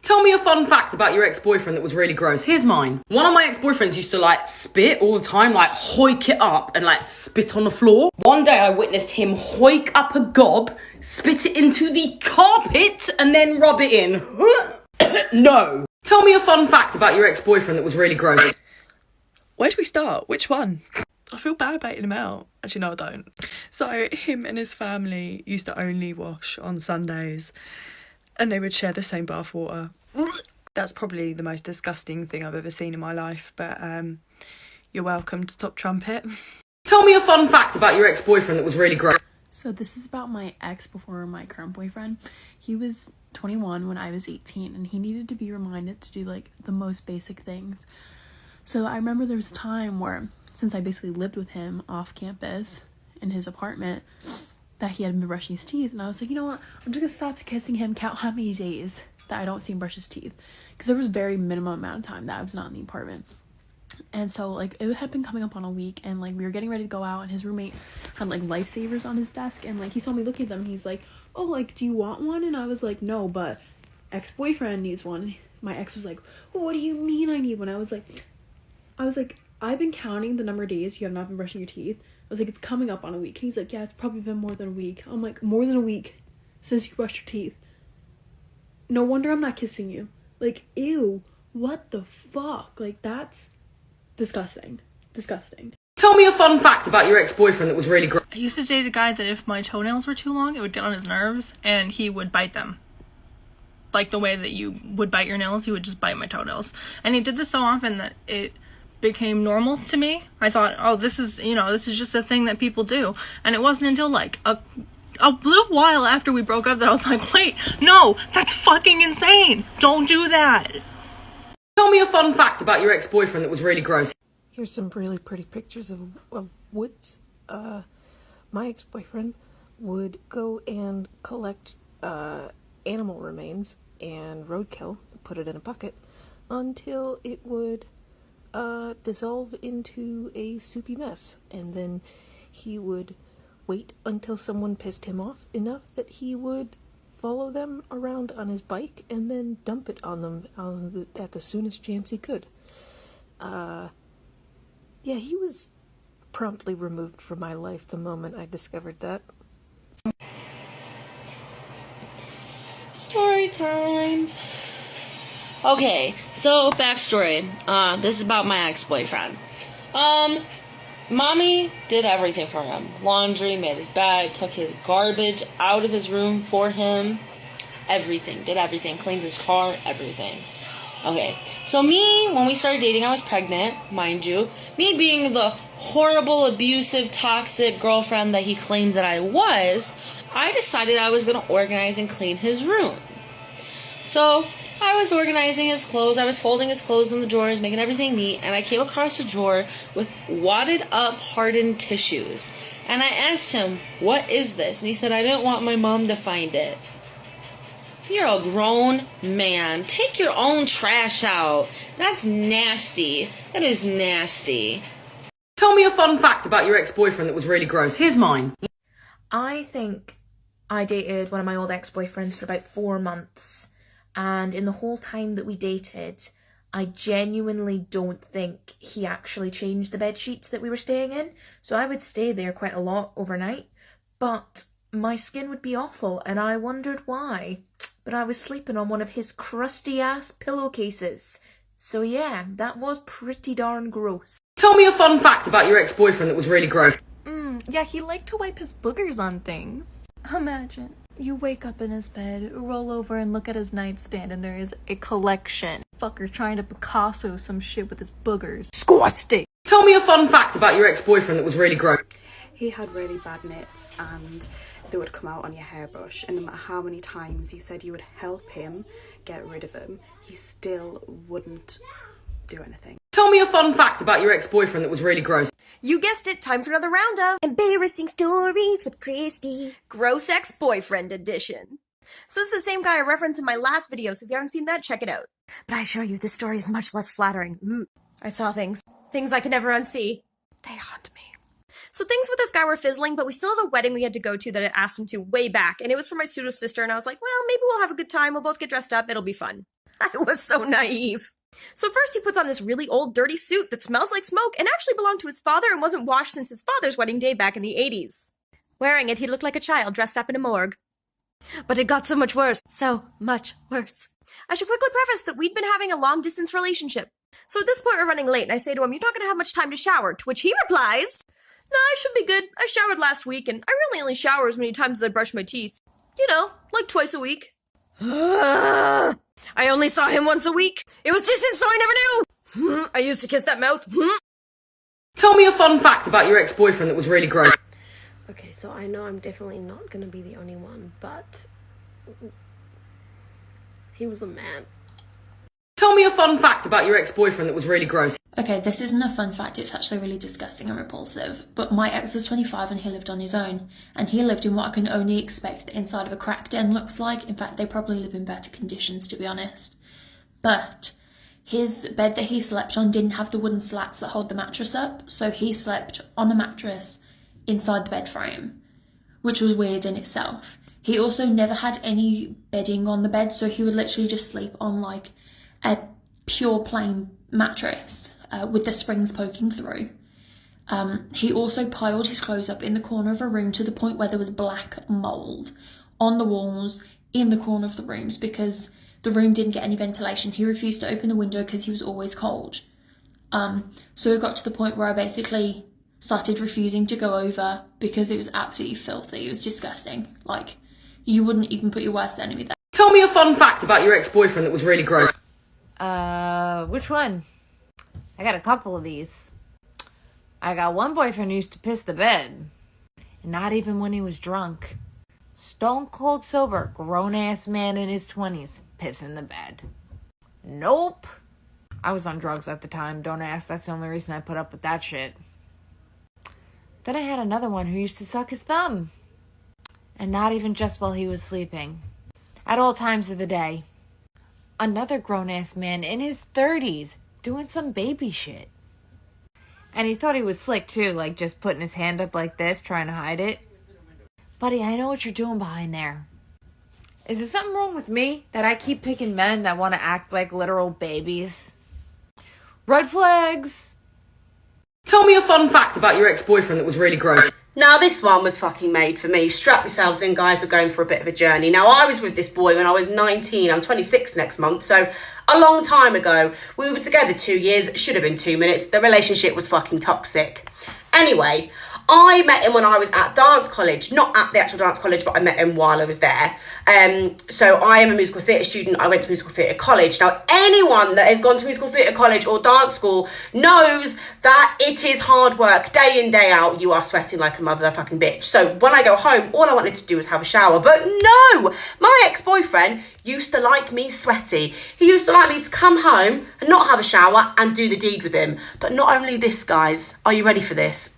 Tell me a fun fact about your ex-boyfriend that was really gross. Here's mine. One of my ex-boyfriends used to like spit all the time, like hoik it up and like spit on the floor. One day I witnessed him hoik up a gob, spit it into the carpet and then rub it in. No. Tell me a fun fact about your ex-boyfriend that was really gross. Where do we start? Which one? I feel bad baiting him out. Actually, no, I don't. So him and his family used to only wash on Sundays and they would share the same bath water. That's probably the most disgusting thing I've ever seen in my life, but you're welcome to Top Trumpet. Tell me a fun fact about your ex-boyfriend that was really gross. So this is about my ex before my current boyfriend. He was 21 when I was 18 and he needed to be reminded to do like the most basic things. So I remember there was a time where, since I basically lived with him off campus in his apartment, that he hadn't been brushing his teeth, and I was like, you know what, I'm just gonna stop kissing him, count how many days that I don't see him brush his teeth, because there was a very minimum amount of time that I was not in the apartment. And so like it had been coming up on a week, and like we were getting ready to go out, and his roommate had like lifesavers on his desk, and like he saw me looking at them and he's like, oh, like, do you want one? And I was like, no, but ex-boyfriend needs one. My ex was like, well, what do you mean I need one? I was like, I've been counting the number of days you have not been brushing your teeth. I was like, it's coming up on a week. And he's like, yeah, it's probably been more than a week. I'm like, more than a week since you brushed your teeth. No wonder I'm not kissing you. Like, ew, what the fuck? Like, that's disgusting. Disgusting. Tell me a fun fact about your ex-boyfriend that was really gross. I used to date a guy that if my toenails were too long, it would get on his nerves, and he would bite them. Like the way that you would bite your nails, he would just bite my toenails. And he did this so often that it became normal to me. I thought, oh, this is just a thing that people do. And it wasn't until like a little while after we broke up that I was like, wait, no, that's fucking insane. Don't do that. Tell me a fun fact about your ex-boyfriend that was really gross. Here's some really pretty pictures of woods. My ex-boyfriend would go and collect animal remains and roadkill, put it in a bucket, until it would dissolve into a soupy mess, and then he would wait until someone pissed him off enough that he would follow them around on his bike and then dump it on them at the soonest chance he could. Yeah, he was promptly removed from my life the moment I discovered that. Story time. Okay, so backstory. This is about my ex-boyfriend. Mommy did everything for him. Laundry, made his bed, took his garbage out of his room for him. Everything. Did everything. Cleaned his car. Everything. Okay, so me, when we started dating, I was pregnant, mind you. Me being the horrible, abusive, toxic girlfriend that he claimed that I was, I decided I was going to organize and clean his room. So I was organizing his clothes, I was folding his clothes in the drawers, making everything neat, and I came across a drawer with wadded up, hardened tissues. And I asked him, what is this? And he said, I didn't want my mom to find it. You're a grown man. Take your own trash out. That's nasty. That is nasty. Tell me a fun fact about your ex-boyfriend that was really gross. Here's mine. I think I dated one of my old ex-boyfriends for about 4 months. And in the whole time that we dated, I genuinely don't think he actually changed the bed sheets that we were staying in. So I would stay there quite a lot overnight. But my skin would be awful and I wondered why. But I was sleeping on one of his crusty ass pillowcases. So yeah, that was pretty darn gross. Tell me a fun fact about your ex-boyfriend that was really gross. Yeah, he liked to wipe his boogers on things. Imagine, you wake up in his bed, roll over and look at his nightstand and there is a collection. Fucker trying to Picasso some shit with his boogers. Disgusting! Tell me a fun fact about your ex-boyfriend that was really gross. He had really bad nits and they would come out on your hairbrush, and no matter how many times you said you would help him get rid of them, he still wouldn't do anything. Tell me a fun fact about your ex-boyfriend that was really gross. You guessed it, time for another round of Embarrassing Stories with Christy. Gross Ex-Boyfriend Edition. So it's the same guy I referenced in my last video, so if you haven't seen that, check it out. But I assure you, this story is much less flattering. Ooh. I saw things I could never unsee. They haunt me. So things with this guy were fizzling, but we still had a wedding we had to go to that I asked him to way back, and it was for my pseudo sister, and I was like, well, maybe we'll have a good time, we'll both get dressed up, it'll be fun. I was so naive. So first he puts on this really old dirty suit that smells like smoke and actually belonged to his father and wasn't washed since his father's wedding day back in the 80s. Wearing it, he looked like a child dressed up in a morgue. But it got so much worse. So much worse. I should quickly preface that we'd been having a long-distance relationship. So at this point we're running late and I say to him, "You're not going to have much time to shower," to which he replies, "No, I should be good. I showered last week and I really only shower as many times as I brush my teeth. You know, like twice a week." I only saw him once a week. It was distant, so I never knew. I used to kiss that mouth. Tell me a fun fact about your ex-boyfriend that was really gross. Okay, so I know I'm definitely not going to be the only one, but he was a man. Tell me a fun fact about your ex-boyfriend that was really gross. Okay, this isn't a fun fact, it's actually really disgusting and repulsive, but my ex was 25 and he lived on his own, and he lived in what I can only expect the inside of a crack den looks like. In fact, they probably live in better conditions, to be honest. But his bed that he slept on didn't have the wooden slats that hold the mattress up, so he slept on a mattress inside the bed frame, which was weird in itself. He also never had any bedding on the bed, so he would literally just sleep on like a pure plain mattress with the springs poking through. He also piled his clothes up in the corner of a room to the point where there was black mould on the walls in the corner of the rooms because the room didn't get any ventilation. He refused to open the window because he was always cold. So it got to the point where I basically started refusing to go over because it was absolutely filthy. It was disgusting. Like, you wouldn't even put your worst enemy there. Tell me a fun fact about your ex-boyfriend that was really gross. Which one? I got a couple of these. I got one boyfriend who used to piss the bed. And not even when he was drunk. Stone cold sober, grown-ass man in his 20s, pissing the bed. Nope. I was on drugs at the time, don't ask. That's the only reason I put up with that shit. Then I had another one who used to suck his thumb. And not even just while he was sleeping. At all times of the day. Another grown-ass man in his 30s doing some baby shit. And he thought he was slick too, like just putting his hand up like this, trying to hide it. Buddy, I know what you're doing behind there. Is there something wrong with me that I keep picking men that want to act like literal babies? Red flags! Tell me a fun fact about your ex-boyfriend that was really gross. Now, this one was fucking made for me. Strap yourselves in, guys. We're going for a bit of a journey. Now, I was with this boy when I was 19. I'm 26 next month, so a long time ago. We were together 2 years. Should have been 2 minutes. The relationship was fucking toxic. Anyway, I met him when I was at dance college. Not at the actual dance college, but I met him while I was there. So I am a musical theatre student. I went to musical theatre college. Now, anyone that has gone to musical theatre college or dance school knows that it is hard work. Day in, day out, you are sweating like a motherfucking bitch. So when I go home, all I wanted to do was have a shower. But no, my ex-boyfriend used to like me sweaty. He used to like me to come home and not have a shower and do the deed with him. But not only this, guys. Are you ready for this?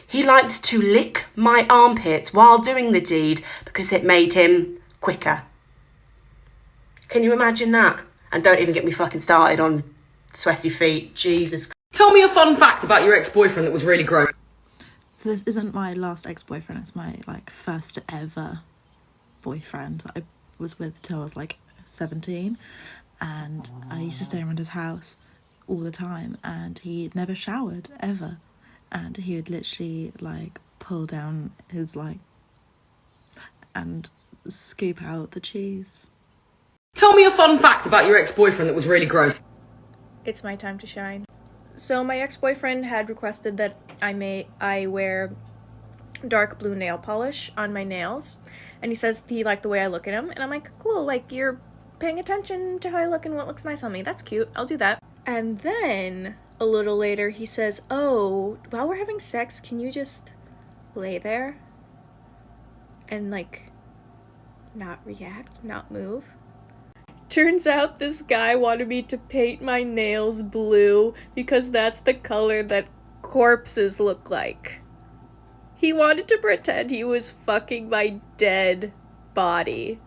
He liked to lick my armpit while doing the deed because it made him quicker. Can you imagine that? And don't even get me fucking started on sweaty feet. Jesus. Tell me a fun fact about your ex-boyfriend that was really gross. So this isn't my last ex-boyfriend, it's my first ever boyfriend that I was with till I was 17, and I used to stay around his house all the time, and he never showered ever, and he would literally pull down his and scoop out the cheese. Tell me a fun fact about your ex-boyfriend that was really gross. It's my time to shine. So my ex-boyfriend had requested that I wear dark blue nail polish on my nails, and he says he liked the way I look at him, and I'm like, cool, you're paying attention to how I look and what looks nice on me. That's cute. I'll do that. And then a little later he says, oh, while we're having sex, can you just lay there and not react, not move? Turns out this guy wanted me to paint my nails blue because that's the color that corpses look like. He wanted to pretend he was fucking my dead body.